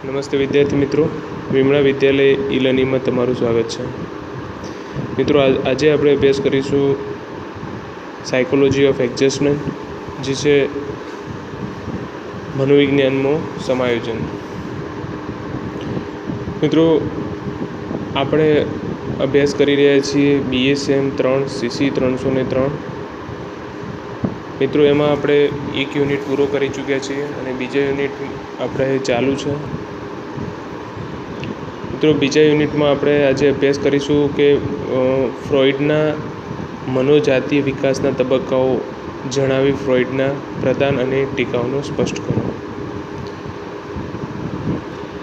નમસ્તે વિદ્યાર્થી મિત્રો, વિમળા વિદ્યાલય ઈ લર્નિંગમાં તમારું સ્વાગત છે. મિત્રો, આજે આપણે અભ્યાસ કરીશું સાયકોલોજી ઓફ એડજસ્ટમેન્ટ, જે છે મનોવિજ્ઞાનમાં સમાયોજન. મિત્રો, આપણે અભ્યાસ કરી રહ્યા છીએ BSM 3 CC 303. મિત્રો, એમાં આપણે એક યુનિટ પૂરો કરી ચૂક્યા છીએ અને બીજા યુનિટ આપણે ચાલુ છે. મિત્રો, બીજા યુનિટમાં આપણે આજે અભ્યાસ કરીશું કે ફ્રોઇડના મનોજાતીય વિકાસના તબક્કાઓ જણાવી ફ્રોઇડના પ્રદાન અને ટીકાઓનો સ્પષ્ટ કરો.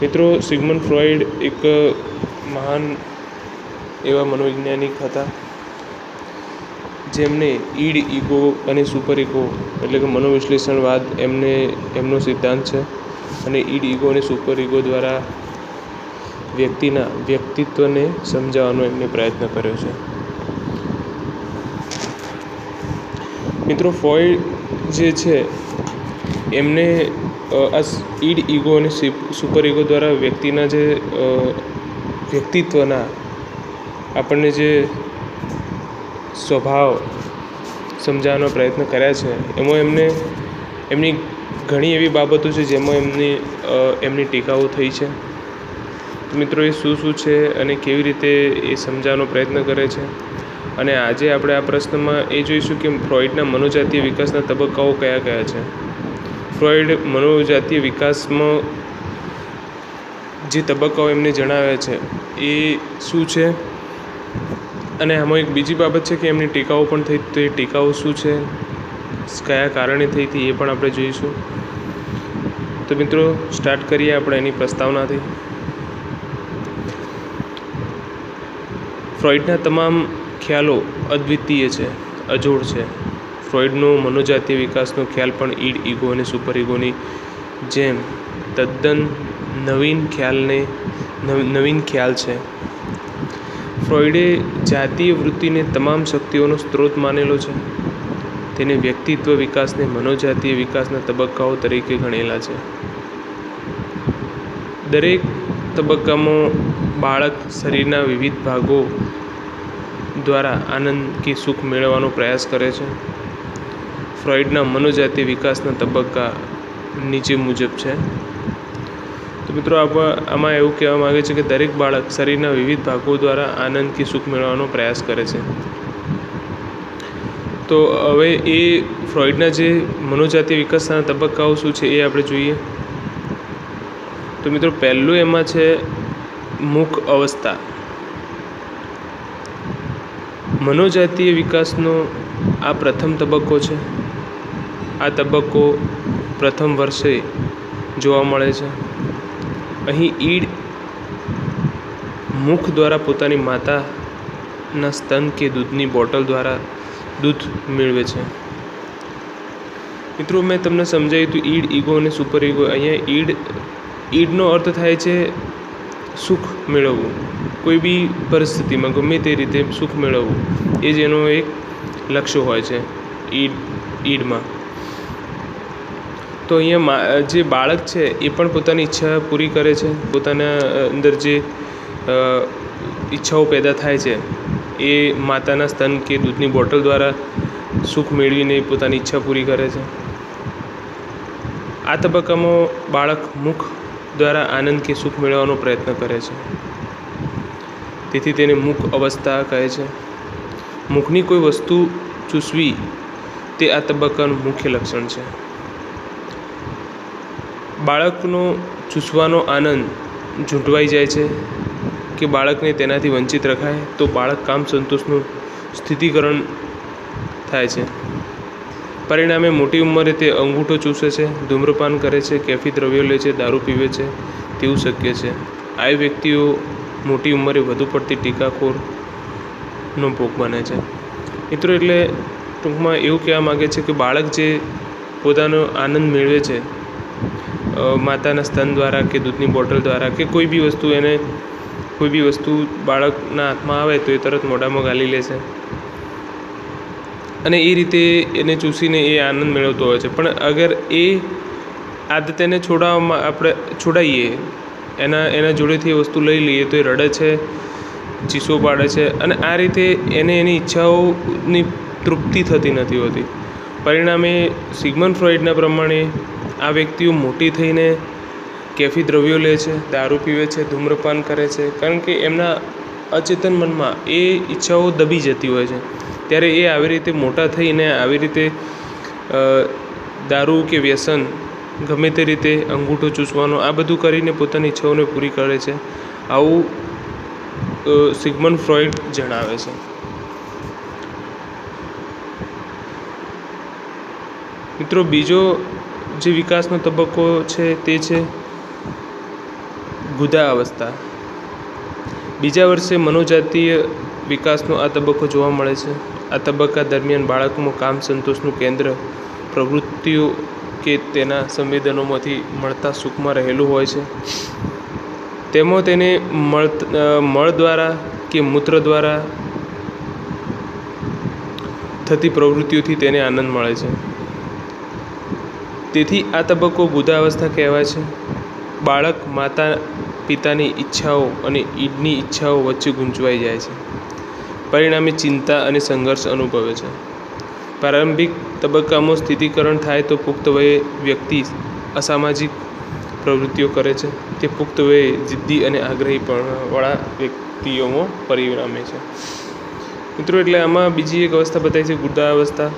મિત્રો, સિગમન્ડ ફ્રોઇડ એક મહાન એવા મનોવૈજ્ઞાનિક હતા જેમને ઈડ, ઈગો અને સુપર ઈગો એટલે કે મનોવિશ્લેષણવાદ એમનો સિદ્ધાંત છે. અને ઈડ, ઈગો અને સુપર ઈગો દ્વારા વ્યક્તિના વ્યક્તિત્વને સમજાવવાનો એમને પ્રયત્ન કર્યો છે. મિત્રો, ફ્રોઇડ જે છે એમને આ ઈડ, ઈગો અને સુપર ઈગો દ્વારા વ્યક્તિના જે વ્યક્તિત્વના આપણને જે સ્વભાવ સમજાવવાનો પ્રયત્ન કર્યા છે, એમાં એમની ઘણી એવી બાબતો છે જેમાં એમની ટીકાઓ થઈ છે. મિત્રો, એ શું છે અને કેવી રીતે એ સમજાવવાનો પ્રયત્ન કરે છે. અને આજે આપણે આ પ્રશ્નમાં એ જોઈશું કે ફ્રોઇડના મનોજાતીય વિકાસના તબક્કાઓ કયા કયા છે. ફ્રોઇડ મનોજાતીય વિકાસમાં જે તબક્કાઓ એમને જણાવ્યા છે એ શું છે, અને આમાં એક બીજી બાબત છે કે એમની ટીકાઓ પણ થઈ, તો એ ટીકાઓ શું છે, કયા કારણે થઈ હતી એ પણ આપણે જોઈશું. તો મિત્રો, સ્ટાર્ટ કરીએ આપણે એની પ્રસ્તાવનાથી. ફ્રોઇડના તમામ ખ્યાલો અદ્વિતીય છે, અજોડ છે. ફ્રોઇડનો મનોજાતીય વિકાસનો ખ્યાલ પણ ઈડ, ઈગો અને સુપર ઈગોની જેમ તદ્દન નવીન ખ્યાલ છે. ફ્રોઇડે જાતીય વૃત્તિને તમામ શક્તિઓનો સ્ત્રોત માનેલો છે. તેને વ્યક્તિત્વ વિકાસને મનોજાતીય વિકાસના તબક્કાઓ તરીકે ગણેલા છે. દરેક તબક્કામાં બાળક શરીરના વિવિધ ભાગો દ્વારા આનંદ કે સુખ મેળવવાનો પ્રયાસ કરે છે. ફ્રોઇડના મનોજાતીય વિકાસના તબક્કા નીચે મુજબ છે. તો મિત્રો, આમાં એવું કહેવા માગે છે કે દરેક બાળક શરીરના વિવિધ ભાગો દ્વારા આનંદ કે સુખ મેળવવાનો પ્રયાસ કરે છે. તો હવે એ ફ્રોઇડના જે મનોજાતીય વિકાસના તબક્કાઓ શું છે એ આપણે જોઈએ. તો મિત્રો, પહેલું એમાં છે મુખ અવસ્થા. મનોજાતીય વિકાસનો આ પ્રથમ તબક્કો છે. આ તબક્કો પ્રથમ વર્ષે જોવા મળે છે. અહીં ઈડ મુખ દ્વારા પોતાની માતાના સ્તન કે દૂધની બોટલ દ્વારા દૂધ મેળવે છે. મિત્રો, મેં તમને સમજાવ્યું હતું ઈડ, ઈગો અને સુપર ઈગો. અહીંયા ઈડનો અર્થ થાય છે સુખ મેળવવું, કોઈ બી પરિસ્થિતિમાં ગમે તે રીતે સુખ મેળવવું, એ જ એનો એક લક્ષ્ય હોય છે ઈડમાં. તો અહીંયા જે બાળક છે એ પણ પોતાની ઈચ્છા પૂરી કરે છે. પોતાના અંદર જે ઈચ્છાઓ પેદા થાય છે એ માતાના સ્તન કે દૂધની બોટલ દ્વારા સુખ મેળવીને પોતાની ઈચ્છા પૂરી કરે છે. આ તબક્કામાં બાળક મુખ દ્વારા આનંદ કે સુખ મેળવવાનો પ્રયત્ન કરે છે. તેથી તેને મુખ અવસ્થા કહે છે. મુખની કોઈ વસ્તુ ચૂસવી તે આ તબક્કાનું મુખ્ય લક્ષણ છે. બાળકનો ચૂસવાનો આનંદ ઝૂંટવાઈ જાય છે કે બાળકને તેનાથી વંચિત રખાય તો બાળક કામ સંતોષનું સ્થિતિકરણ થાય છે. પરિણામે મોટી ઉંમરે તે અંગૂઠો ચૂસે છે, ધૂમ્રપાન કરે છે, કેફી દ્રવ્યો લે છે, દારૂ પીવે છે તેવું શક્ય છે. આવી વ્યક્તિઓ મોટી ઉંમરે વધુ પડતી ટીકાખોરનો ભોગ બને છે. મિત્રો, એટલે ટૂંકમાં એવું કહેવા માગે છે કે બાળક જે પોતાનો આનંદ મેળવે છે માતાના સ્તન દ્વારા કે દૂધની બોટલ દ્વારા કે કોઈ બી વસ્તુ બાળકના હાથમાં આવે તો એ તરત મોઢામાં ગાલી લે છે અને એ રીતે એને ચૂસીને એ આનંદ મેળવતો હોય છે. પણ અગર એ આદતને છોડાવીએ એના જોડેથી એ વસ્તુ લઈ લઈએ તો એ રડે છે, ચીસો પાડે છે, અને આ રીતે એની ઈચ્છાઓની તૃપ્તિ થતી નથી હોતી. પરિણામે સિગ્મન્ડ ફ્રોઈડના પ્રમાણે આ વ્યક્તિઓ મોટી થઈને કેફી દ્રવ્યો લે છે, દારૂ પીવે છે, ધૂમ્રપાન કરે છે, કારણ કે એમના અચેતન મનમાં એ ઈચ્છાઓ દબી જતી હોય છે. ત્યારે એ આવી રીતે મોટા થઈને આવી રીતે દારૂ કે વ્યસન ગમે તે રીતે અંગૂઠો ચૂસવાનો આ બધું કરીને પોતાની ઈચ્છાઓને પૂરી કરે છે. આવું સિગ્મન્ડ ફ્રોઈડ જણાવે છે. મિત્રો, બીજો જે વિકાસનો તબક્કો છે તે છે ગુદા અવસ્થા. બીજા વર્ષે મનોજાતીય વિકાસનો આ તબક્કો જોવા મળે છે. આ તબક્કા દરમિયાન બાળકમાં કામ સંતોષનું કેન્દ્ર પ્રવૃત્તિઓ કે તેના સંવેદનોમાંથી મળતા સુખમાં રહેલું હોય છે. તેમાં તેને મળ દ્વારા કે મૂત્ર દ્વારા થતી પ્રવૃત્તિઓથી તેને આનંદ મળે છે. તેથી આ તબક્કો ગુદા અવસ્થા કહેવાય છે. બાળક માતા પિતાની ઈચ્છાઓ અને ઈડની ઈચ્છાઓ વચ્ચે ગૂંચવાઈ જાય છે. પરિણામે ચિંતા અને સંઘર્ષ અનુભવે છે. પ્રારંભિક તબક્કામાં સ્થિરીકરણ થાય તો પુખ્ત વયે વ્યક્તિ અસામાજિક પ્રવૃત્તિઓ કરે છે. તે પુખ્ત વયે જિદ્દી અને આગ્રહીપણવાળા વ્યક્તિઓમાં પરિણમે છે. મિત્રો, એટલે આમાં બીજી એક અવસ્થા બતાવી છે ગુદા અવસ્થા,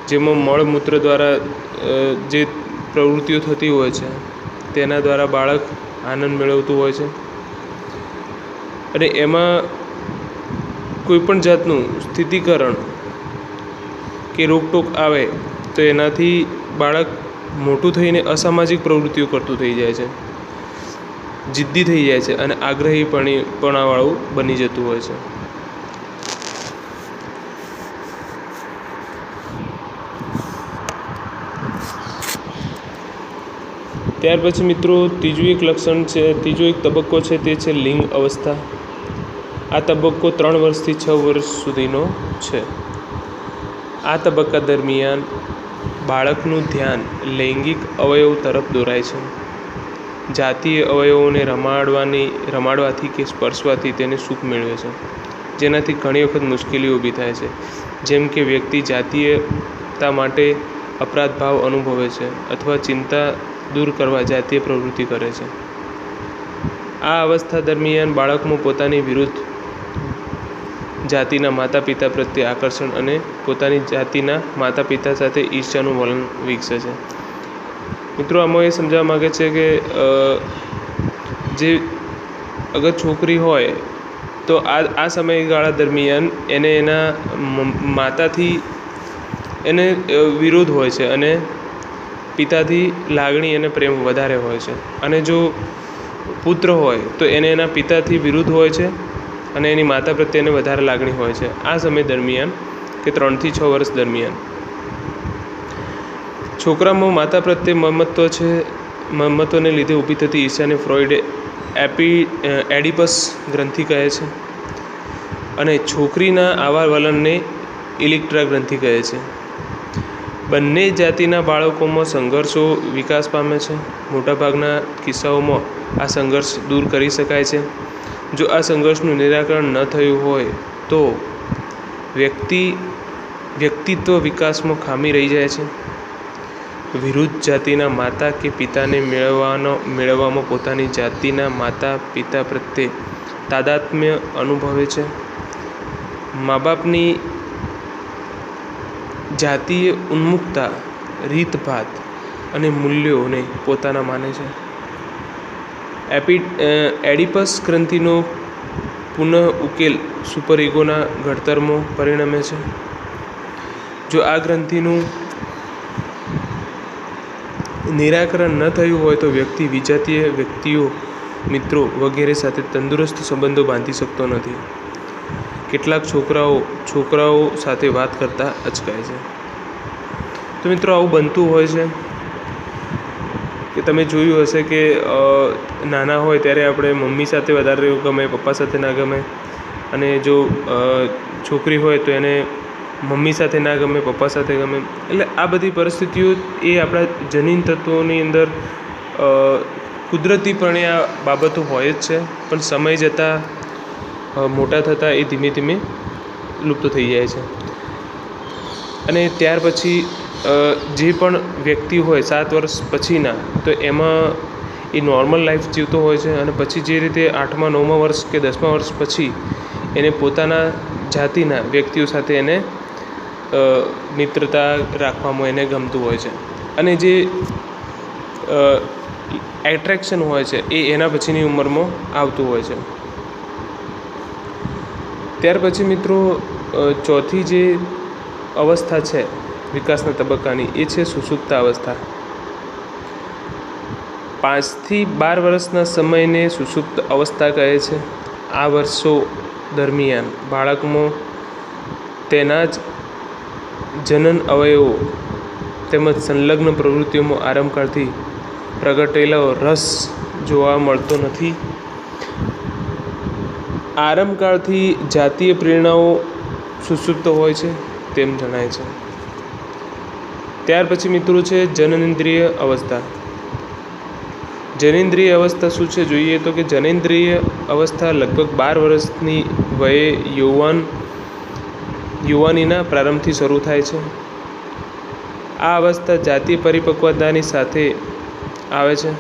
જેમાં મળમૂત્ર દ્વારા જે પ્રવૃત્તિઓ થતી હોય છે તેના દ્વારા બાળક આનંદ મેળવતું હોય છે, અને એમાં કોઈપણ જાતનું સ્થિરીકરણ કે રોકટોક આવે તો એનાથી બાળક મોટું થઈને અસામાજિક પ્રવૃત્તિઓ કરતું થઈ જાય છે, જિદ્દી થઈ જાય છે અને આગ્રહીપણાવાળું બની જતું હોય છે. ત્યાર પછી મિત્રો ત્રીજો એક તબક્કો છે તે છે લિંગ અવસ્થા. આ તબક્કો 3 વર્ષથી 6 વર્ષ સુધીનો છે. આ તબક્કા દરમિયાન બાળકનું ધ્યાન લૈંગિક અવયવ તરફ દોરાય છે. જાતીય અવયવોને રમાડવાથી કે સ્પર્શવાથી તેને સુખ મેળવે છે, જેનાથી ઘણી વખત મુશ્કેલીઓ ઊભી થાય છે. જેમ કે વ્યક્તિ જાતીયતા માટે અપરાધ ભાવ અનુભવે છે અથવા ચિંતા દૂર કરવા જાતીય પ્રવૃત્તિ કરે છે. આ અવસ્થા દરમિયાન બાળકમાં પોતાની વિરુદ્ધ જાતિના માતા પિતા પ્રત્યે આકર્ષણ અને પોતાની જાતિના માતા પિતા સાથે ઈર્ષ્યાનું વલણ વિકસે છે. મિત્રો, આમાં એ સમજાવવા માગે છે કે જે અગર છોકરી હોય તો આ સમયગાળા દરમિયાન એને એના માતાથી એને વિરોધ હોય છે અને પિતાથી લાગણી અને પ્રેમ વધારે હોય છે. અને જો પુત્ર હોય તો એને એના પિતાથી વિરુદ્ધ હોય છે અને એની માતા પ્રત્યે એને વધારે લાગણી હોય છે. આ સમય દરમિયાન કે 3 થી 6 વર્ષ દરમિયાન છોકરામાં માતા પ્રત્યે મમત્વને લીધે ઊભી થતી ઈર્ષ્યાને ફ્રોઈડે એડિપસ ગ્રંથિ કહે છે, અને છોકરીના આવા વલણને ઇલેક્ટ્રા ગ્રંથિ કહે છે. બંને જાતિના બાળકોમાં સંઘર્ષો વિકાસ પામે છે. મોટાભાગના કિસ્સાઓમાં આ સંઘર્ષ દૂર કરી શકાય છે. જો આ સંઘર્ષનું નિરાકરણ ન થયું હોય તો વ્યક્તિત્વ વિકાસમાં ખામી રહી જાય છે. વિરુદ્ધ જાતિના માતા કે પિતાને મેળવવામાં પોતાની જાતિના માતા પિતા પ્રત્યે તાદાત્મ્ય અનુભવે છે. મા બાપની જાતીય ઉન્મુક્તા, રીતભાત અને મૂલ્યોને પોતાના માને છે. એડિપસ ગ્રંથિનો પુનઃ ઉકેલ સુપર ઇગોના ઘડતરમાં પરિણમે છે. જો આ ગ્રંથિનું નિરાકરણ ન થયું હોય તો વ્યક્તિ વિજાતીય વ્યક્તિઓ, મિત્રો વગેરે સાથે તંદુરસ્ત સંબંધો બાંધી શકતો નથી. કેટલાક છોકરાઓ સાથે વાત કરતા અચકાય છે. તો મિત્રો, આવું બનતું હોય છે કે તમે જોયું હશે કે નાના હોય ત્યારે આપણે મમ્મી સાથે વધારે રહેવું ગમે, પપ્પા સાથે ના ગમે, અને જો છોકરી હોય તો એને મમ્મી સાથે ના ગમે, પપ્પા સાથે ગમે. એટલે આ બધી પરિસ્થિતિઓ એ આપણા જનીન તત્વોની અંદર કુદરતીપણે આ બાબતો હોય જ છે, પણ સમય જતાં મોટા થતાં એ ધીમે ધીમે લુપ્ત થઈ જાય છે. અને ત્યાર પછી જે પણ વ્યક્તિ હોય 7 વર્ષ પછીના, તો એમાં એ નોર્મલ લાઈફ જીવતો હોય છે. અને પછી જે રીતે 8મા 9મા વર્ષ કે 10મા વર્ષ પછી એને પોતાના જાતિના વ્યક્તિઓ સાથે એને મિત્રતા રાખવામાં એને ગમતું હોય છે. અને જે એટ્રેક્શન હોય છે એ એના પછીની ઉંમરમાં આવતું હોય છે. ત્યાર પછી મિત્રો ચોથી જે અવસ્થા છે વિકાસના તબક્કાની, એ છે સુષુપ્ત અવસ્થા. 5 થી 12 વર્ષના સમયને સુષુપ્ત અવસ્થા કહે છે. આ વર્ષો દરમિયાન બાળકમાં તેના જ જનન અવયવો તેમજ સંલગ્ન પ્રવૃત્તિઓમાં આરંભકાળથી પ્રગટેલો રસ જોવા મળતો નથી. આરંભકાળથી જાતીય પ્રેરણાઓ સુષુપ્ત હોય છે તેમ જણાય છે. ત્યાર પછી મિત્રો છે જનનેન્દ્રિય અવસ્થા. જનેન્દ્રિય અવસ્થા શું છે જોઈએ તો કે જનેન્દ્રિય અવસ્થા લગભગ 12 વર્ષની વયે યુવાનીના પ્રારંભથી શરૂ થાય છે. આ અવસ્થા જાતીય પરિપક્વતાની સાથે આવે છે.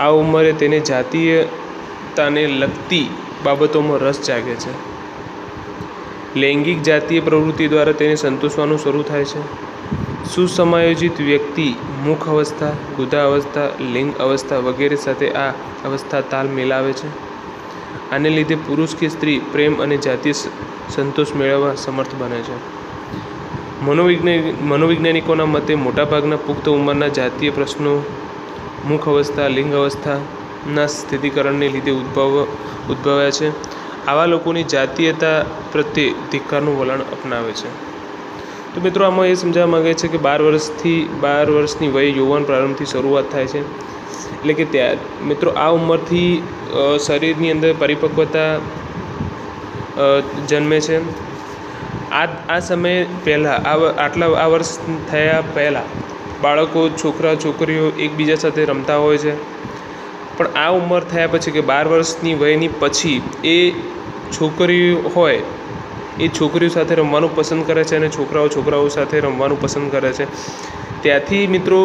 આ ઉંમરે તેને જાતીયતાને લગતી બાબતોમાં રસ જાગે છે. લૈંગિક જાતીય પ્રવૃત્તિ દ્વારા તેને સંતોષવાનું શરૂ થાય છે. સુસમાયોજિત વ્યક્તિ મુખ અવસ્થા, ગુદા અવસ્થા, લિંગ અવસ્થા વગેરે સાથે આ અવસ્થા તાલ મેળવે છે. આને લીધે પુરુષ કે સ્ત્રી પ્રેમ અને જાતીય સંતોષ મેળવવા સમર્થ બને છે. મનોવૈજ્ઞાનિકોના મતે મોટાભાગના પુખ્ત ઉંમરના જાતીય પ્રશ્નો મુખ અવસ્થા, લિંગ અવસ્થાના સ્થિતિકરણને લીધે ઉદ્ભવ્યા છે. આવા લોકોની જાતીયતા પ્રત્યે ધિક્કારનું વલણ અપનાવે છે. તો મિત્રો આમાં એ સમજાવવા માગે છે કે 12 વર્ષની વય યુવાન પ્રારંભથી શરૂઆત થાય છે. એટલે કે ત્યાં મિત્રો આ ઉંમરથી શરીરની અંદર પરિપક્વતા જન્મે છે. આ સમય પહેલાં આ વર્ષ થયા પહેલાં બાળકો, છોકરા છોકરીઓ એકબીજા સાથે રમતા હોય છે. પણ આ ઉંમર થયા પછી કે 12 વર્ષની વયની પછી એ છોકરીઓ હોય એ છોકરીઓ સાથે રમવાનું પસંદ કરે છે અને છોકરાઓ સાથે રમવાનું પસંદ કરે છે. ત્યાંથી મિત્રો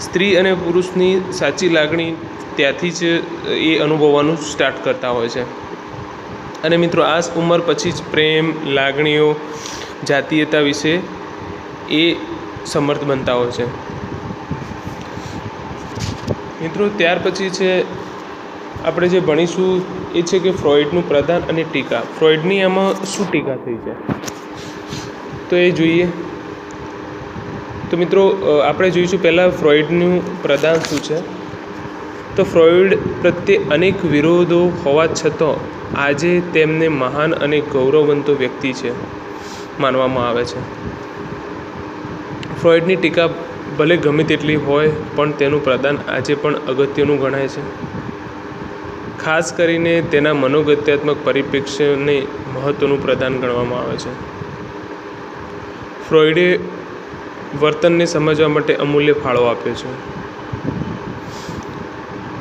સ્ત્રી અને પુરુષની સાચી લાગણી ત્યાંથી જ એ અનુભવવાનું સ્ટાર્ટ કરતા હોય છે. અને મિત્રો આ ઉંમર પછી જ પ્રેમ, લાગણીઓ, જાતીયતા વિશે એ સમર્થ બનતા હોય છે. મિત્રો ત્યાર પછી છે આપણે જે ભણીશું એ છે કે ફ્રોઇડનું પ્રદાન અને ટીકા. ફ્રોઇડની આમાં શું ટીકા થઈ છે તો એ જોઈએ. તો મિત્રો આપણે જોઈશું પહેલાં ફ્રોઇડનું પ્રદાન શું છે. તો ફ્રોઇડ પ્રત્યે અનેક વિરોધો હોવા છતાં આજે તેમને મહાન અને ગૌરવવંતો વ્યક્તિ છે માનવામાં આવે છે. ફ્રોઇડની ટીકા ભલે ગમે તેટલી હોય પણ તેનું પ્રદાન આજે પણ અગત્યનું ગણાય છે. ખાસ કરીને તેના મનોગત્યાત્મક પરિપ્રેક્ષ્યને મહત્ત્વનું પ્રદાન ગણવામાં આવે છે. ફ્રોઇડે વર્તનને સમજવા માટે અમૂલ્ય ફાળો આપ્યો છે.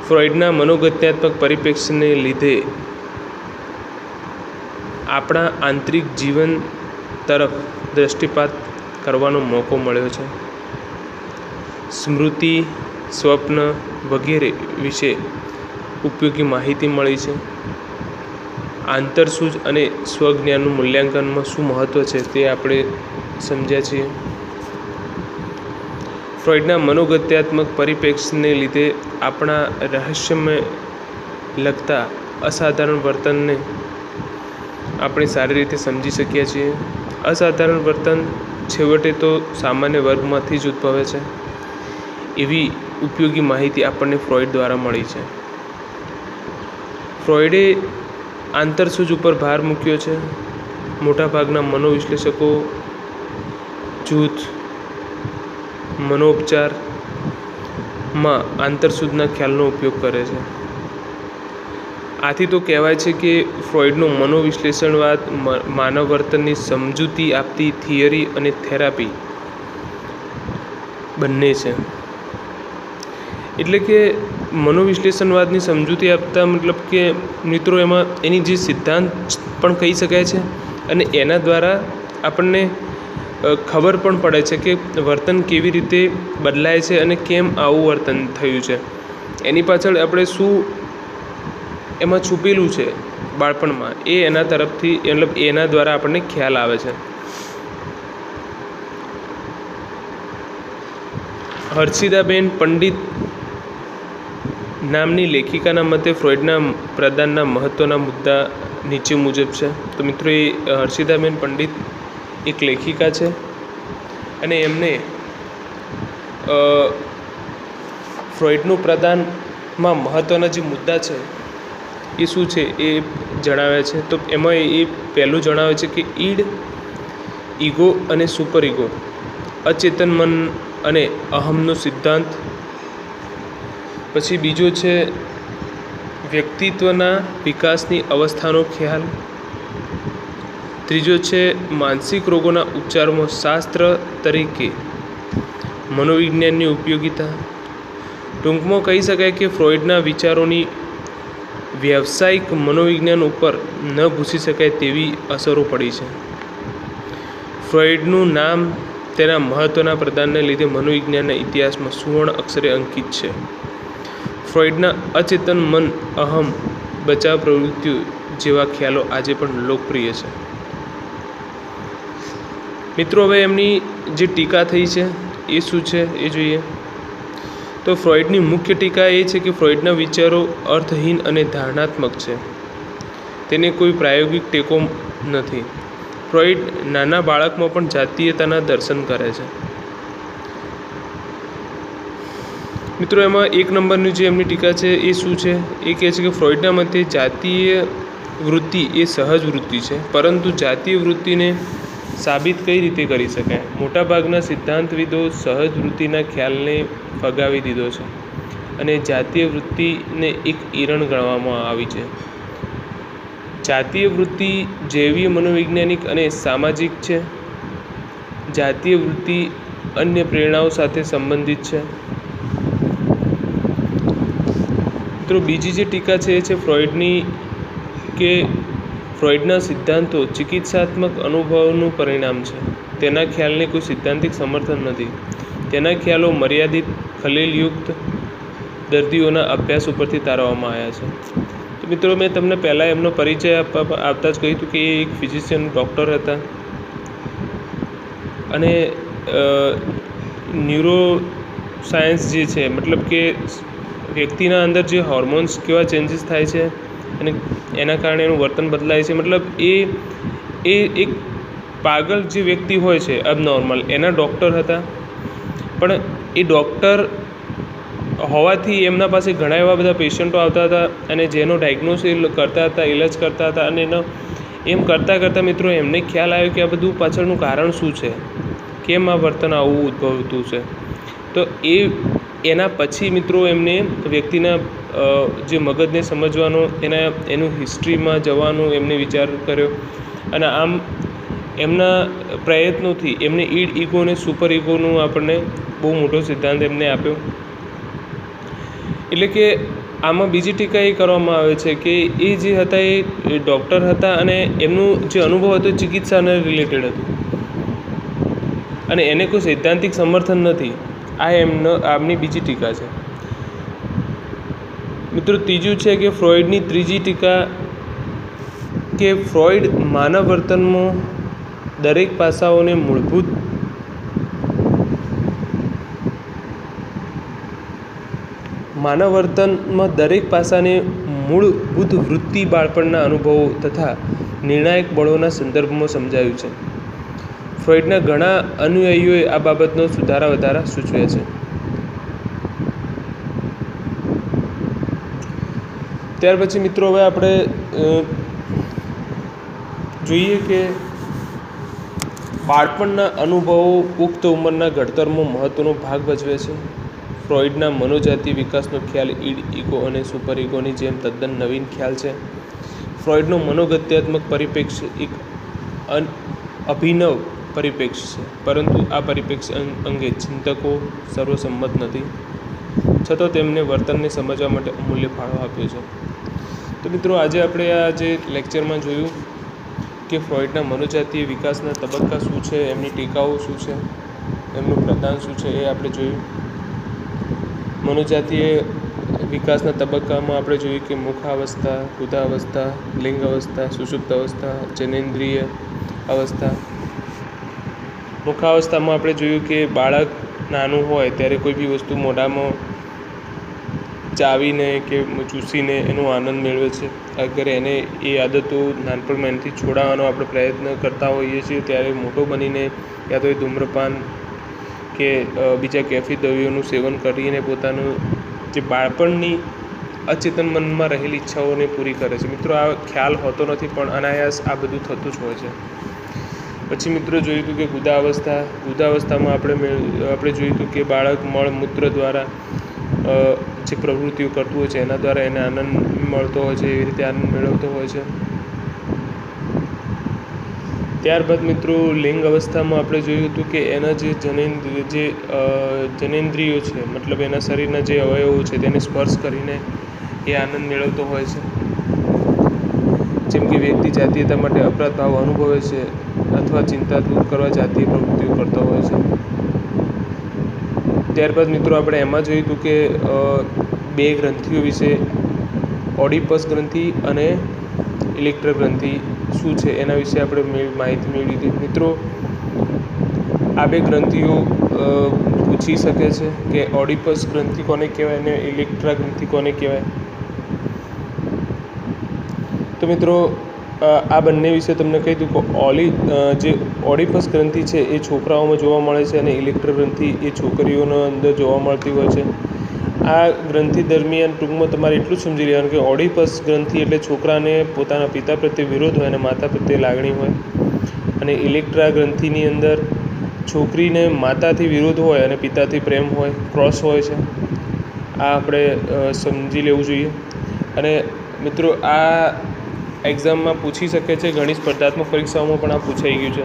ફ્રોઇડના મનોગત્યાત્મક પરિપ્રેક્ષ્યને લીધે આપણા આંતરિક જીવન તરફ દૃષ્ટિપાત કરવાનો મોકો મળ્યો છે. સ્મૃતિ, સ્વપ્ન વગેરે વિશે ઉપયોગી માહિતી મળી છે. આંતરસૂઝ અને સ્વજ્ઞાનનું મૂલ્યાંકનમાં શું મહત્ત્વ છે તે આપણે સમજ્યા છીએ. ફ્રોઇડના મનોગત્યાત્મક પરિપ્રેક્ષ્યને લીધે આપણા રહસ્યમય લગતા અસાધારણ વર્તનને આપણે સારી રીતે સમજી શકીએ છીએ. અસાધારણ વર્તન છેવટે તો સામાન્ય વર્ગમાંથી જ ઉદ્ભવે છે. એવી ઉપયોગી માહિતી આપણને ફ્રોઇડ દ્વારા મળી છે. ફ્રોઇડે આંતરસૂઝ ઉપર ભાર મૂક્યો છે. મોટાભાગના મનોવિશ્લેષકો જૂથ મનોપચારમાં આંતરસૂઝના ખ્યાલનો ઉપયોગ કરે છે. આથી તો કહેવાય છે કે ફ્રોઇડનો મનોવિશ્લેષણવાદ માનવ વર્તનની સમજૂતી આપતી થિયરી અને થેરાપી બંને છે. એટલે કે મનોવિશ્લેષણવાદની સમજૂતી આપતા મતલબ કે મિત્રો એમાં એની જે સિદ્ધાંત પણ કહી શકાય છે અને એના દ્વારા આપણને ખબર પણ પડે છે કે વર્તન કેવી રીતે બદલાય છે અને કેમ આવું વર્તન થયું છે, એની પાછળ આપણે શું એમાં છુપેલું છે બાળપણમાં, એ એના તરફથી મતલબ એના દ્વારા આપણને ખ્યાલ આવે છે. હર્ષિદાબેન પંડિત નામની લેખિકાના મતે ફ્રોઈડના પ્રદાનના મહત્ત્વના મુદ્દા નીચે મુજબ છે. તો મિત્રો એ હર્ષિદાબેન પંડિત એક લેખિકા છે અને એમને ફ્રોઈડનું પ્રદાનમાં મહત્ત્વના જે મુદ્દા છે એ શું છે એ જણાવે છે. તો એમાં એ પહેલું જણાવે છે કે ઈડ, ઈગો અને સુપર ઈગો, અચેતન મન અને અહમનો સિદ્ધાંત. પછી બીજો છે વ્યક્તિત્વના વિકાસની અવસ્થાનો ખ્યાલ. ત્રીજો છે માનસિક રોગોના ઉપચારમાં શાસ્ત્ર તરીકે મનોવિજ્ઞાનની ઉપયોગિતા. ટૂંકમાં કહી શકાય કે ફ્રોઈડના વિચારોની વ્યાવસાયિક મનોવિજ્ઞાન ઉપર ન ભૂંસી શકાય તેવી અસરો પડી છે. ફ્રોઈડનું નામ તેના મહત્ત્વના પ્રદાનને લીધે મનોવિજ્ઞાનના ઇતિહાસમાં સુવર્ણ અક્ષરે અંકિત છે. ફ્રોઈડના અચેતન મન, અહમ, બચાવ પ્રવૃત્તિઓ જેવા ખ્યાલો આજે પણ લોકપ્રિય છે. મિત્રો હવે એમની જે ટીકા થઈ છે એ શું છે એ જોઈએ. તો ફ્રોઈડની મુખ્ય ટીકા એ છે કે ફ્રોઈડના વિચારો અર્થહીન અને ધારણાત્મક છે, તેને કોઈ પ્રાયોગિક ટેકો નથી. ફ્રોઈડ નાના બાળકમાં પણ જાતીયતાના દર્શન કરે છે. મિત્રો એમાં 1 નંબરની જે એમની ટીકા છે એ શું છે, એ કહે છે કે ફ્રોઈડના મતે જાતીય વૃત્તિ એ સહજ વૃત્તિ છે, પરંતુ જાતીય વૃત્તિને સાબિત કઈ રીતે કરી શકાય? મોટાભાગના સિદ્ધાંતવિદો સહજ વૃત્તિના ખ્યાલને ફગાવી દીધો છે અને જાતીય વૃત્તિને એક ઈરણ ગણવામાં આવી છે. જાતીય વૃત્તિ જૈવીય, મનોવૈજ્ઞાનિક અને સામાજિક છે. જાતીય વૃત્તિ અન્ય પ્રેરણાઓ સાથે સંબંધિત છે. મિત્રો બીજી જે ટીકા છે એ છે ફ્રોઈડની કે ફ્રોઈડના સિદ્ધાંતો ચિકિત્સાત્મક અનુભવનું પરિણામ છે. તેના ખ્યાલને કોઈ સિદ્ધાંતિક સમર્થન નથી. તેના ખ્યાલો મર્યાદિત, ખલેલયુક્ત દર્દીઓના અભ્યાસ ઉપરથી તારવવામાં આવ્યા છે. તો મિત્રો મેં તમને પહેલાં એમનો પરિચય આપતા જ કહ્યું હતું કે એ એક ફિઝિશિયન ડૉક્ટર હતા અને ન્યુરો સાયન્સ જે છે મતલબ કે વ્યક્તિના અંદર જે હોર્મોન્સ કેવા ચેન્જીસ થાય છે અને એના કારણે એનું વર્તન બદલાય છે, મતલબ એ એક પાગલ જે વ્યક્તિ હોય છે અબનોર્મલ, એના ડૉક્ટર હતા. પણ એ ડૉક્ટર હોવાથી એમના પાસે ઘણા એવા બધા પેશન્ટો આવતા હતા અને જેનો ડાયગ્નોસિસ કરતા હતા, ઇલાજ કરતા હતા અને એનો એમ કરતાં મિત્રો એમને ખ્યાલ આવ્યો કે આ બધું પાછળનું કારણ શું છે, કેમ આ વર્તન આવું ઉદ્ભવતું છે. તો એના પછી મિત્રો એમને વ્યક્તિના જે મગજને સમજવાનો, એનું હિસ્ટ્રીમાં જવાનો એમને વિચાર કર્યો અને આમ એમના પ્રયત્નોથી એમને ઈડ, ઈગો અને સુપર ઈગોનું આપણને બહુ મોટો સિદ્ધાંત એમને આપ્યો. એટલે કે આમાં બીજી ટીકા એ કરવામાં આવે છે કે એ જે હતા એ ડૉક્ટર હતા અને એમનું જે અનુભવ હતો ચિકિત્સાને રિલેટેડ હતું અને એને કોઈ સૈદ્ધાંતિક સમર્થન નથી. આ આમની બીજી ટીકા છે. મિત્રો ત્રીજું છે કે ફ્રોઈડની ત્રીજી ટીકા કે ફ્રોઈડ માનવ વર્તનમાં દરેક પાસાઓને મૂળભૂત વૃત્તિ, બાળપણના અનુભવો તથા નિર્ણાયક બળોના સંદર્ભમાં સમજાવ્યું છે. ફ્રોઈડના ઘણા અનુયાયીઓએ આ બાબતનો વધારા સૂચવ્યા છે. ત્યાર પછી મિત્રો હવે આપણે જોઈએ કે બાળપણના અનુભવો પુખ્ત ઉંમરના ઘડતરમાં મહત્ત્વનો ભાગ ભજવે છે. ફ્રોઈડના મનોજાતીય વિકાસનો ખ્યાલ ઈડ, ઈગો અને સુપર ઈગોની જેમ તદ્દન નવીન ખ્યાલ છે. ફ્રોઈડનો મનોગત્યાત્મક પરિપ્રેક્ષ્ય એક અભિનવ પરિપ્રેક્ષ્ય છે, પરંતુ આ પરિપ્રેક્ષ્ય અંગે ચિંતકો સર્વસંમત નથી. છતાં તેમને વર્તનને સમજવા માટે અમૂલ્ય ફાળો આપ્યો છે. તો મિત્રો આજે આપણે આ જે લેક્ચરમાં જોયું કે ફ્રોઈડના મનોજાતીય વિકાસના તબક્કા શું છે, એમની ટીકાઓ શું છે, એમનું પ્રદાન શું છે, એ આપણે જોયું. મનોજાતીય વિકાસના તબક્કામાં આપણે જોયું કે મુખાવસ્થા, ગુદાવસ્થા, લિંગ અવસ્થા, સુષુપ્ત અવસ્થા, જનેન્દ્રિય અવસ્થા. મુખાવસ્થામાં આપણે જોયું કે બાળક નાનું હોય ત્યારે કોઈ બી વસ્તુ મોઢામાં ચાવીને કે ચૂસીને એનો આનંદ મેળવે છે. અગર એને એ આદતો નાનપણમાંથી છોડાવવાનો આપણે પ્રયત્ન કરતા હોઈએ છીએ ત્યારે મોટો બનીને યા તો એ ધૂમ્રપાન કે બીજા કેફી દ્રવ્યોનું સેવન કરીને પોતાનું જે બાળપણની અચેતન મનમાં રહેલી ઈચ્છાઓને પૂરી કરે છે. મિત્રો આ ખ્યાલ હોતો નથી પણ અનાયાસ આ બધું થતું જ હોય છે. પછી મિત્રો જોયું હતું કે ગુદાવસ્થામાં આપણે જોયું હતું કે બાળક મળમૂત્ર દ્વારા જે પ્રવૃત્તિઓ કરતું હોય છે એના દ્વારા એને આનંદ મળતો હોય છે, એવી રીતે આનંદ મેળવતો હોય છે. ત્યારબાદ મિત્રો લિંગ અવસ્થામાં આપણે જોયું હતું કે એના જે જનેન્દ્રિયો છે, મતલબ એના શરીરના જે અવયવો છે તેને સ્પર્શ કરીને એ આનંદ મેળવતો હોય છે. જેમ કે વ્યક્તિ જાતીયતા માટે અપરાધ ભાવ અનુભવે છે અથવા ચિંતા દૂર કરવા જાતીય પ્રવૃત્તિઓ કરતો હોય છે. ત્યારબાદ મિત્રો આપણે એમાં જોયું હતું કે બે ગ્રંથિઓ વિશે, ઓડિપસ ગ્રંથિ અને ઇલેક્ટર ગ્રંથિ શું છે એના વિશે આપણે માહિતી મેળવી હતી. મિત્રો આ બે ગ્રંથિઓ પૂછી શકે છે કે ઓડિપસ ગ્રંથિ કોને કહેવાય અને ઇલેક્ટ્રા ગ્રંથિ કોને કહેવાય. તો મિત્રો આ બંને વિશે તમને કહી દઉં કે જે ઓડિપસ ગ્રંથિ છે એ છોકરાઓમાં જોવા મળે છે અને ઇલેક્ટર ગ્રંથિ એ છોકરીઓના અંદર જોવા મળતી હોય છે. આ ગ્રંથિ દરમિયાન ટૂંકમાં તમારે એટલું જ સમજી લેવાનું કે ઓડિપસ ગ્રંથિ એટલે છોકરાને પોતાના પિતા પ્રત્યે વિરોધ હોય અને માતા પ્રત્યે લાગણી હોય, અને ઇલેક્ટ્રા ગ્રંથિની અંદર છોકરીને માતાથી વિરોધ હોય અને પિતાથી પ્રેમ હોય, ક્રોસ હોય છે. આ આપણે સમજી લેવું જોઈએ. અને મિત્રો આ એક્ઝામમાં પૂછી શકે છે, ઘણી સ્પર્ધાત્મક પરીક્ષાઓમાં પણ આ પૂછાઈ ગયું છે.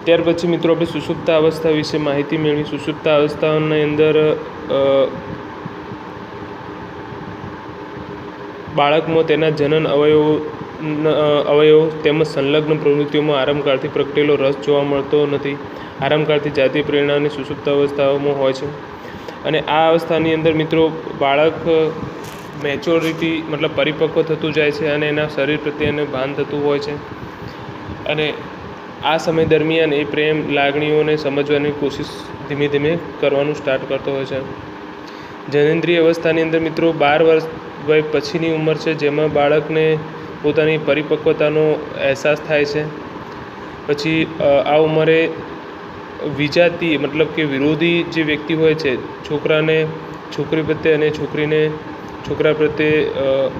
ત્યાર પછી મિત્રો આપણે સુષુપ્ત અવસ્થા વિશે માહિતી મેળવી. સુષુપ્ત અવસ્થાની અંદર બાળકમાં તેના જનન અવયવો તેમજ સંલગ્ન પ્રવૃત્તિઓમાં આરામકાળથી પ્રગટેલો રસ જોવા મળતો નથી. આરામકાળથી જાતીય પ્રેરણાની સુષુપ્ત અવસ્થાઓમાં હોય છે. અને આ અવસ્થાની અંદર મિત્રો બાળક મેચ્યોરિટી મતલબ પરિપક્વ થતું જાય છે અને એના શરીર પ્રત્યે એને ભાન થતું હોય છે. અને આ સમય દરમિયાન એ પ્રેમ લાગણીઓને સમજવાની કોશિશ ધીમે ધીમે કરવાનું સ્ટાર્ટ કરતો હોય છે. જનેન્દ્રિય અવસ્થાની અંદર મિત્રો 12 વર્ષ વય પછીની ઉંમર છે જેમાં બાળકને પોતાની પરિપક્વતાનો અહેસાસ થાય છે. પછી આ ઉંમરે વિજાતીય મતલબ કે વિરોધી જે વ્યક્તિ હોય છે, છોકરાને છોકરી પ્રત્યે અને છોકરીને છોકરા પ્રત્યે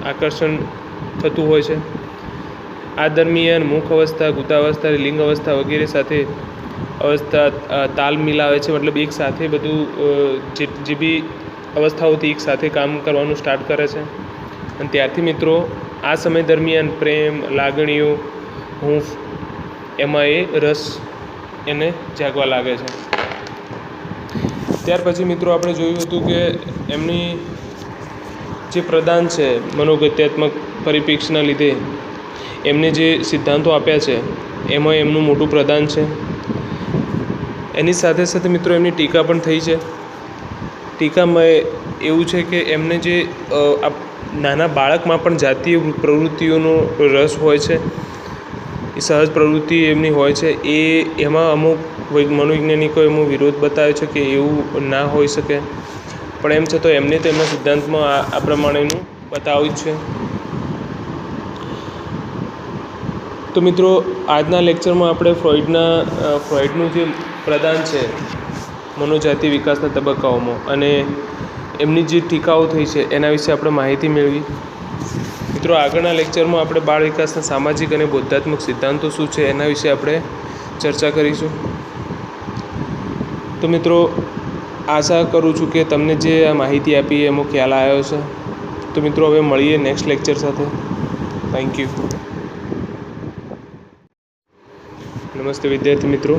આકર્ષણ થતું હોય છે. આ દરમિયાન મુખ અવસ્થા, ગુદાવસ્થા, લિંગ અવસ્થા વગેરે સાથે તાલ મિલાવે છે. મતલબ એક સાથે બધું જે બી અવસ્થાઓથી એક સાથે કામ કરવાનું સ્ટાર્ટ કરે છે. અને ત્યારથી મિત્રો આ સમય દરમિયાન પ્રેમ, લાગણીઓ, હૂંફ એમાં એ રસ એને જાગવા લાગે છે. ત્યાર પછી મિત્રો આપણે જોયું હતું કે એમની જે પ્રદાન છે મનોગત્યાત્મક પરિપ્રેક્ષના લીધે એમને જે સિદ્ધાંતો આપ્યા છે એમાં એમનું મોટું પ્રદાન છે. એની સાથે સાથે મિત્રો એમની ટીકા પણ થઈ છે. ટીકામાં એવું છે કે એમને જે નાના બાળકમાં પણ જાતીય પ્રવૃત્તિઓનો રસ હોય છે, એ સહજ પ્રવૃત્તિ એમની હોય છે. એમાં અમુક મનોવૈજ્ઞાનિકો એનો વિરોધ બતાવે છે કે એવું ના હોઈ શકે, પણ એમ છતાં એમને તેમના સિદ્ધાંતમાં આ પ્રમાણેનું બતાવ્યું છે. તો મિત્રો આજના લેક્ચરમાં આપણે ફ્રોઈડનું જે પ્રદાન છે મનોજાતીય વિકાસના તબક્કાઓમાં અને એમની જે ટીકાઓ થઈ છે એના વિશે આપણે માહિતી મેળવી. મિત્રો આગળના લેક્ચરમાં આપણે બાળ વિકાસના સામાજિક અને બૌદ્ધાત્મક સિદ્ધાંતો શું છે એના વિશે આપણે ચર્ચા કરીશું. તો મિત્રો આશા કરું છું કે તમને જે આ માહિતી આપી એમાં ખ્યાલ આવ્યો છે. તો મિત્રો હવે મળીએ નેક્સ્ટ લેક્ચર સાથે. Thank you. નમસ્તે વિદ્યાર્થી મિત્રો.